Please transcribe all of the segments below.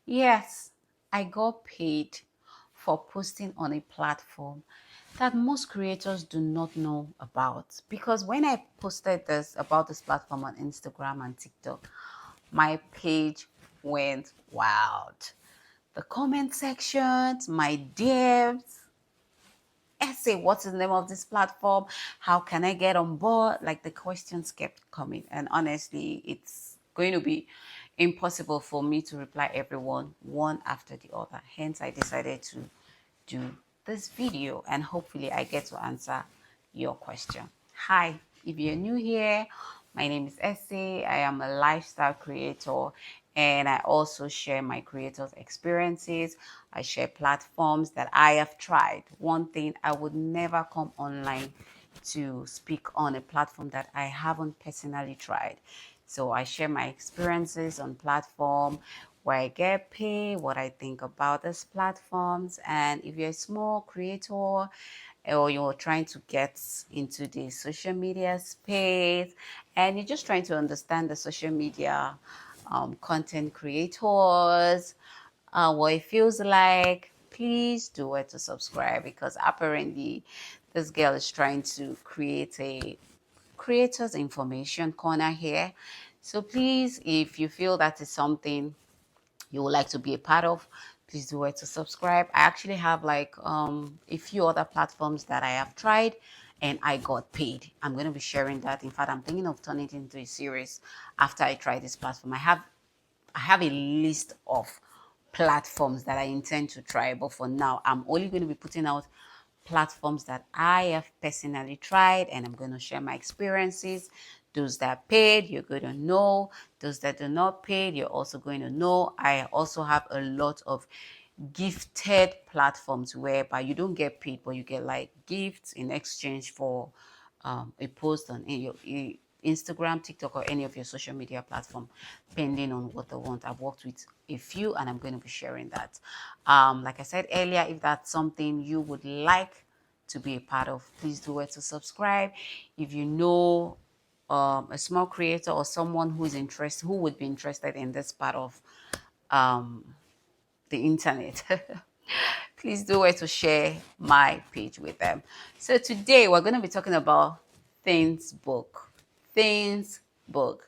Yes, I got paid for posting on a platform that most creators do not know about. Because when I posted this about this platform on Instagram and TikTok, my page went wild. The comment sections, my DMs, essay, what's the name of this platform? How can I get on board? Like the questions kept coming. And honestly, it's going to be impossible for me to reply everyone one after the other. Hence, I decided to do this video and hopefully I get to answer your question. Hi, if you're new here, my name is Essie. I am a lifestyle creator and I also share my creators' experiences. I share platforms that I have tried. One thing, I would never come online to speak on a platform that I haven't personally tried. So I share my experiences on platform where I get paid, what I think about these platforms, and if you're a small creator or you're trying to get into the social media space and you're just trying to understand the social media content creators, what it feels like, please do it to subscribe because apparently this girl is trying to create a creators information corner here. So please, if you feel that is something you would like to be a part of, please do it to subscribe. I actually have like a few other platforms that I have tried and I got paid. I'm going to be sharing that. In fact, I'm thinking of turning it into a series after I try this platform. I have a list of platforms that I intend to try, but for now, I'm only going to be putting out platforms that I have personally tried, and I'm going to share my experiences. Those that paid, you're going to know. Those that do not paid, you're also going to know. I also have a lot of gifted platforms whereby you don't get paid, but you get like gifts in exchange for a post on your Instagram, TikTok, or any of your social media platform, depending on what they want. I've worked with a few, and I'm going to be sharing that. Like I said earlier, if that's something you would like to be a part of, please do it to subscribe. If you know a small creator or someone who would be interested in this part of um, the internet, please do it to share my page with them. So today we're going to be talking about ThingsBook. ThingsBook.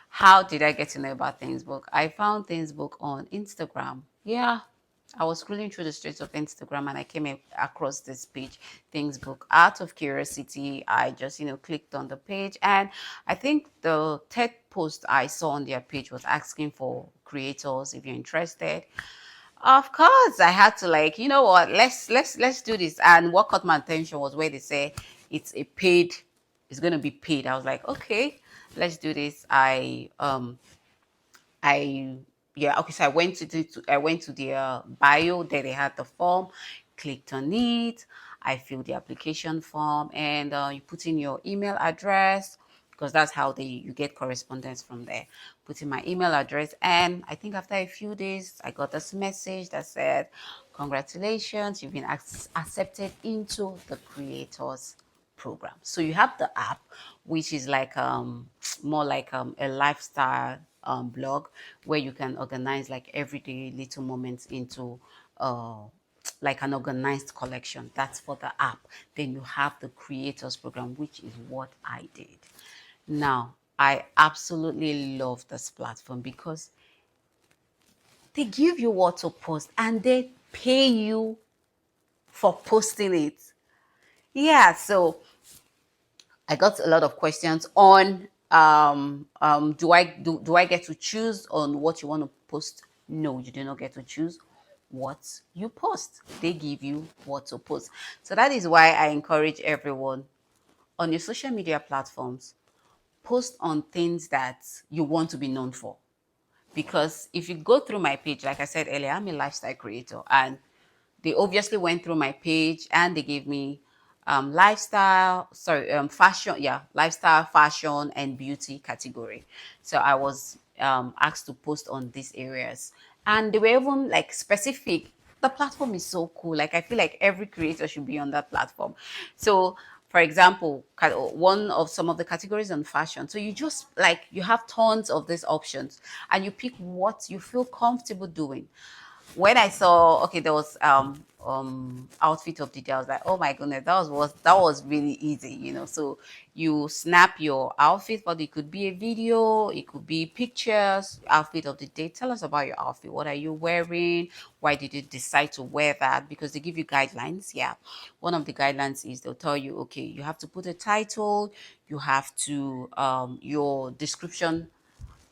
How did I get to know about ThingsBook? I found ThingsBook on Instagram. Yeah, I was scrolling through the streets of Instagram and I came across this page, ThingsBook. Out of curiosity, I just, clicked on the page and I think the third post I saw on their page was asking for creators if you're interested. Of course, I had to like, you know what, let's do this. And what caught my attention was where they say it's gonna be paid. I was like, okay, let's do this. I yeah, okay, so I went to their bio, there they had the form, clicked on it, I filled the application form, and you put in your email address because that's how you get correspondence from there. Put in my email address, and I think after a few days, I got this message that said, "Congratulations, you've been accepted into the creators program." So you have the app, which is like more like a lifestyle blog where you can organize like everyday little moments into uh like an organized collection. That's for the app. Then you have the creators program, which is what I did. Now I absolutely love this platform because they give you what to post and they pay you for posting it. Yeah, so I got a lot of questions on do I get to choose on what you want to post? No, you do not get to choose what you post. They give you what to post. So that is why I encourage everyone on your social media platforms, post on things that you want to be known for. Because if you go through my page, like I said earlier, I'm a lifestyle creator and they obviously went through my page and they gave me fashion, yeah, lifestyle, fashion, and beauty category. So I was asked to post on these areas, and they were even like specific. The platform is so cool. Like I feel like every creator should be on that platform. So For example, one of some of the categories on fashion. So you just like you have tons of these options and you pick what you feel comfortable doing. When I saw, okay, there was outfit of the day, I was like, oh my goodness, that was really easy, So you snap your outfit, but it could be a video, it could be pictures. Outfit of the day, tell us about your outfit. What are you wearing? Why did you decide to wear that? Because they give you guidelines. Yeah, one of the guidelines is they'll tell you, okay, you have to put a title, you have to your description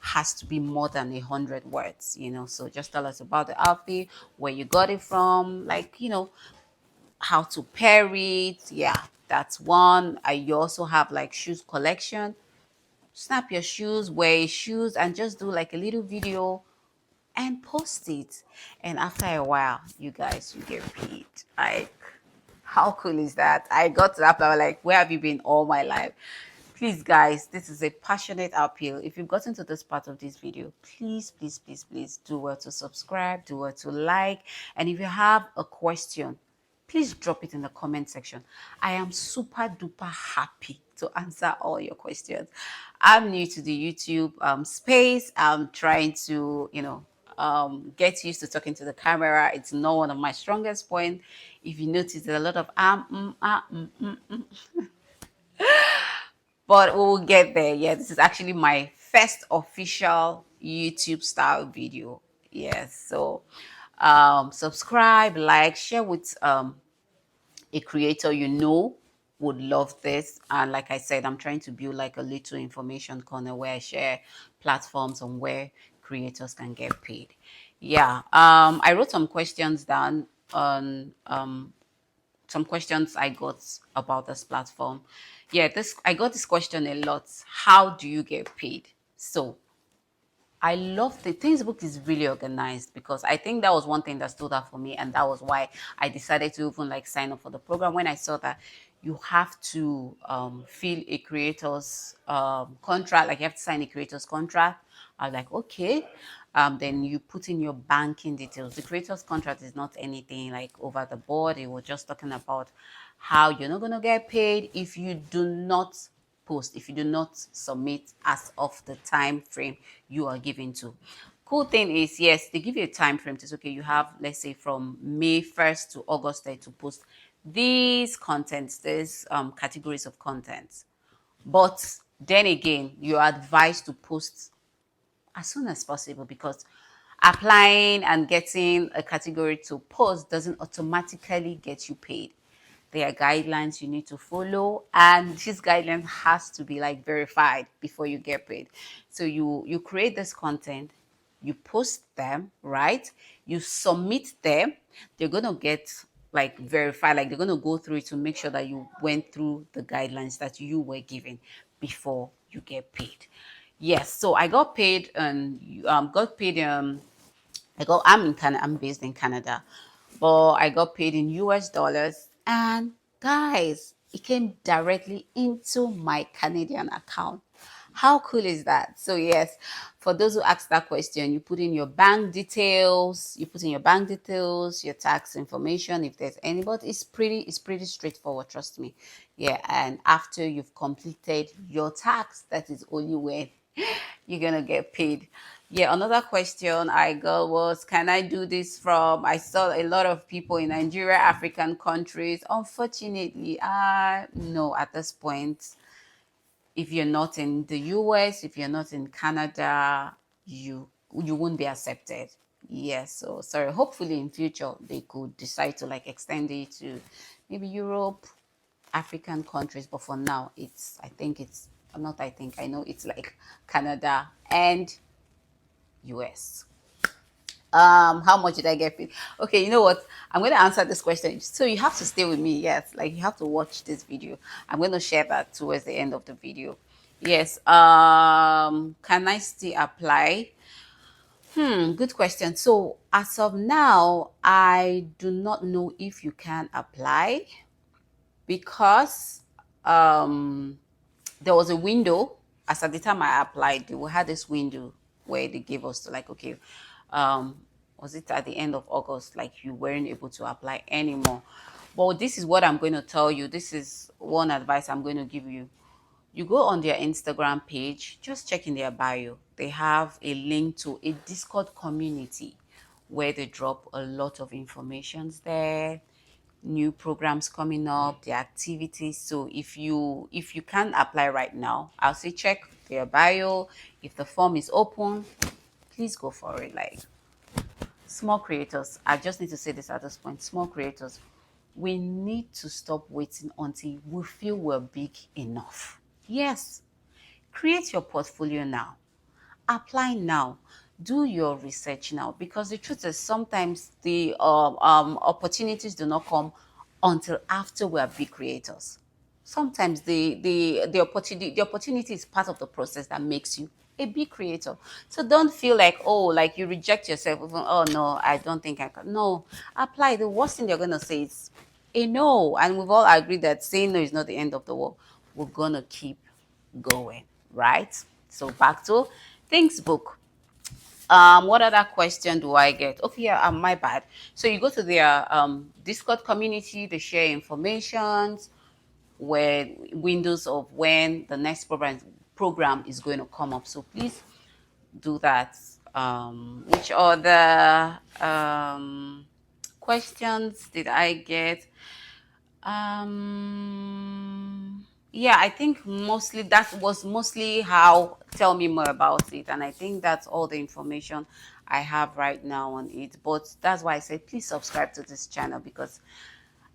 has to be more than 100 words, So just tell us about the outfit, where you got it from, like, how to pair it. Yeah, that's one. You also have like shoes collection. Snap your shoes, wear your shoes, and just do like a little video and post it. And after a while, you guys, you get paid. Like, how cool is that? I got to that point, like, where have you been all my life? Please, guys, this is a passionate appeal. If you've gotten to this part of this video, please, please, please, please do well to subscribe, do well to like. And if you have a question, please drop it in the comment section. I am super duper happy to answer all your questions. I'm new to the YouTube space. I'm trying to, get used to talking to the camera. It's not one of my strongest points. If you notice, there's a lot of but we'll get there. Yeah, this is actually my first official YouTube style video. Yes, so subscribe, like, share with a creator would love this. And like I said, I'm trying to build like a little information corner where I share platforms on where creators can get paid. Yeah, I wrote some questions down on some questions I got about this platform. Yeah, this I got this question a lot. How do you get paid? So I love the ThingsBook is really organized, because I think that was one thing that stood out for me, and that was why I decided to even like sign up for the program. When I saw that you have to fill a creator's contract, like you have to sign a creator's contract, I was like, okay. Then you put in your banking details. The creator's contract is not anything like over the board. It was just talking about how you're not going to get paid if you do not post, if you do not submit as of the time frame you are given to. Cool thing is, yes, they give you a time frame. It's okay, you have, let's say, from May 1st to August 3rd to post these contents, these categories of contents. But then again, you're advised to post as soon as possible, because applying and getting a category to post doesn't automatically get you paid. There are guidelines you need to follow, and these guidelines has to be like verified before you get paid. So you create this content, you post them, right? You submit them. They're gonna get like verified, like they're gonna go through it to make sure that you went through the guidelines that you were given before you get paid. Yes, so I got paid and got paid I'm based in Canada, but I got paid in US dollars, and guys, it came directly into my Canadian account. How cool is that? So yes, for those who asked that question, you put in your bank details, your tax information if there's any, but it's pretty straightforward, trust me. Yeah, and after you've completed your tax, that is only when you're gonna get paid. Yeah, another question I got was, can I do this from? I saw a lot of people in Nigeria, African countries. Unfortunately, no, at this point, if you're not in the US, if you're not in Canada, you won't be accepted. Yes, so sorry. Hopefully in future they could decide to like extend it to maybe Europe, African countries, but for now I know it's like Canada and US. How much did I get paid? Okay, you know what, I'm going to answer this question, so you have to stay with me. Yes, like you have to watch this video. I'm going to share that towards the end of the video. Yes. Can I still apply? Good question. So as of now, I do not know if you can apply, because there was a window. As at the time I applied, we had this window where they gave us to like, okay, was it at the end of August, like you weren't able to apply anymore. But this is what I'm going to tell you. This is one advice I'm going to give you. You go on their Instagram page, just check in their bio. They have a link to a Discord community where they drop a lot of informations there, new programs coming up, the activities. So if you can't apply right now, I'll say check their bio. If the form is open, please go for it. Like, small creators, I just need to say this at this point, small creators, we need to stop waiting until we feel we're big enough. Yes, create your portfolio now, apply now, do your research now, because the truth is sometimes the opportunities do not come until after we are big creators. Sometimes the opportunity is part of the process that makes you a big creator. So don't feel like, oh, like you reject yourself, even, oh no, I don't think I can. No, apply. The worst thing they're gonna say is a no, and we've all agreed that saying no is not the end of the world. We're gonna keep going, right? So back to ThingsBook. What other question do I get? Okay, yeah, my bad. So you go to their Discord community, they share informations, where windows of when the next program is going to come up. So please do that. Which other questions did I get? Yeah, I think mostly that was mostly how tell me more about it, and I think that's all the information I have right now on it. But that's why I said please subscribe to this channel, because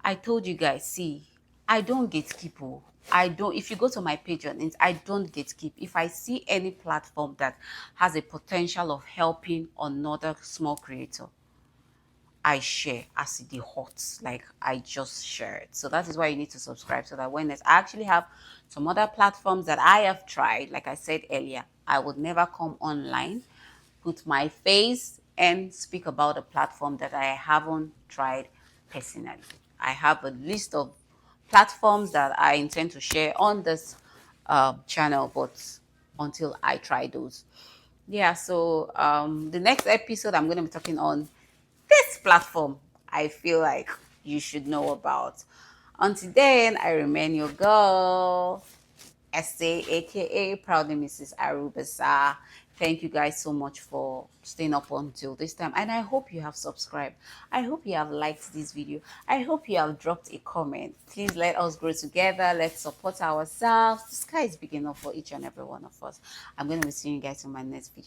I told you guys, see, I don't gatekeep. I don't, if you go to my page on it, I don't gatekeep. If I see any platform that has a potential of helping another small creator, I share as the hot, like I just share it. So that is why you need to subscribe, so that when I actually have some other platforms that I have tried, like I said earlier, I would never come online, put my face and speak about a platform that I haven't tried personally. I have a list of platforms that I intend to share on this channel, but until I try those. Yeah, so the next episode I'm going to be talking on this platform I feel like you should know about. Until then, I remain your girl, SA, aka Proudly Mrs. Arubasa. Thank you guys so much for staying up until this time. And I hope you have subscribed. I hope you have liked this video. I hope you have dropped a comment. Please let us grow together. Let's support ourselves. The sky is big enough for each and every one of us. I'm going to be seeing you guys in my next video.